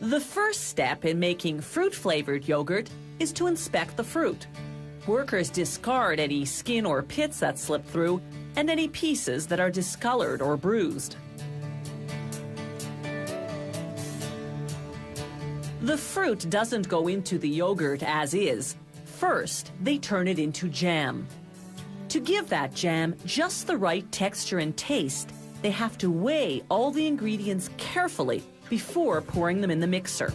The first step in making fruit-flavored yogurt is to inspect the fruit. Workers discard any skin or pits that slip through and any pieces that are discolored or bruised. The fruit doesn't go into the yogurt as is. First, they turn it into jam. To give that jam just the right texture and taste, they have to weigh all the ingredients carefully before pouring them in the mixer.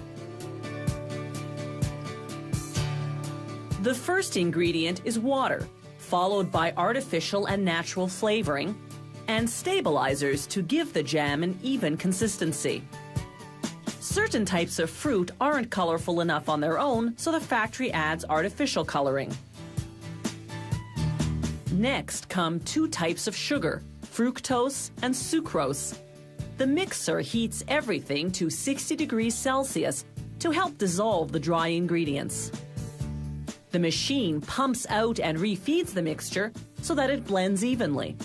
The first ingredient is water, followed by artificial and natural flavoring, and stabilizers to give the jam an even consistency. Certain types of fruit aren't colorful enough on their own, so the factory adds artificial coloring. Next come two types of sugar, fructose and sucrose. The mixer heats everything to 60 degrees Celsius to help dissolve the dry ingredients. The machine pumps out and refeeds the mixture so that it blends evenly.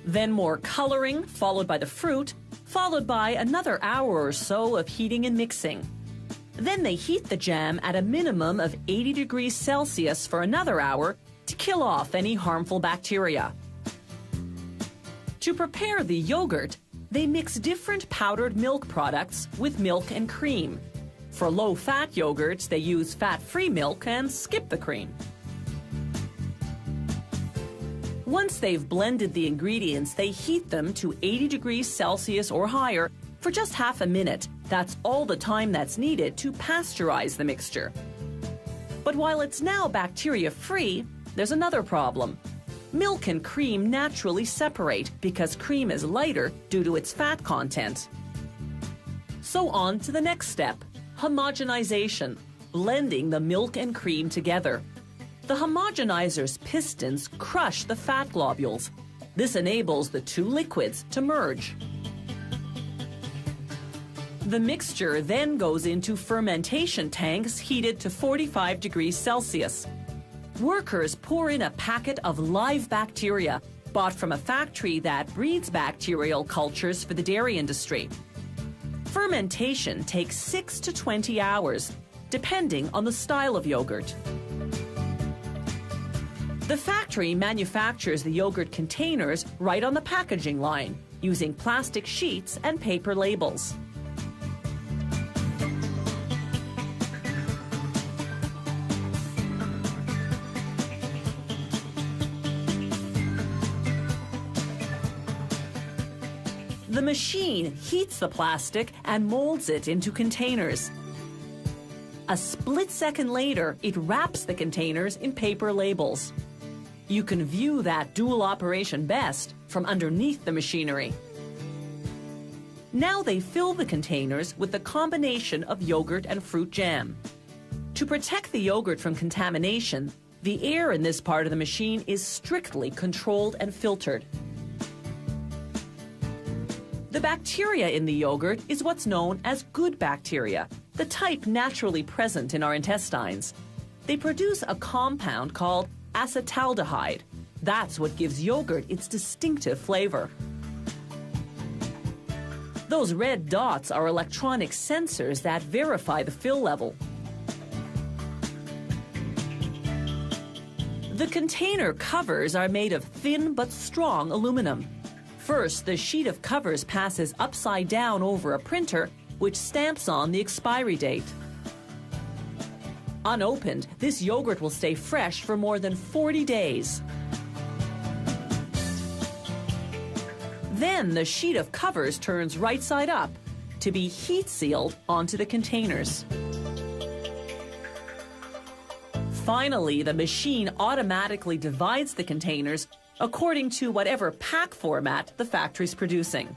Then more coloring, followed by the fruit, followed by another hour or so of heating and mixing. Then they heat the jam at a minimum of 80 degrees Celsius for another hour to kill off any harmful bacteria. To prepare the yogurt, they mix different powdered milk products with milk and cream. For low-fat yogurts, they use fat-free milk and skip the cream. Once they've blended the ingredients, they heat them to 80 degrees Celsius or higher for just half a minute. That's all the time that's needed to pasteurize the mixture. But while it's now bacteria-free, there's another problem. Milk and cream naturally separate because cream is lighter due to its fat content. So on to the next step, homogenization, blending the milk and cream together. The homogenizer's pistons crush the fat globules. This enables the two liquids to merge. The mixture then goes into fermentation tanks heated to 45 degrees Celsius. Workers pour in a packet of live bacteria bought from a factory that breeds bacterial cultures for the dairy industry. Fermentation takes 6 to 20 hours, depending on the style of yogurt. The factory manufactures the yogurt containers right on the packaging line, using plastic sheets and paper labels. The machine heats the plastic and molds it into containers. A split second later, it wraps the containers in paper labels. You can view that dual operation best from underneath the machinery. Now they fill the containers with the combination of yogurt and fruit jam. To protect the yogurt from contamination, the air in this part of the machine is strictly controlled and filtered. The bacteria in the yogurt is what's known as good bacteria, the type naturally present in our intestines. They produce a compound called acetaldehyde. That's what gives yogurt its distinctive flavor. Those red dots are electronic sensors that verify the fill level. The container covers are made of thin but strong aluminum. First, the sheet of covers passes upside down over a printer, which stamps on the expiry date. Unopened, this yogurt will stay fresh for more than 40 days. Then the sheet of covers turns right side up to be heat sealed onto the containers. Finally, the machine automatically divides the containers according to whatever pack format the factory's producing.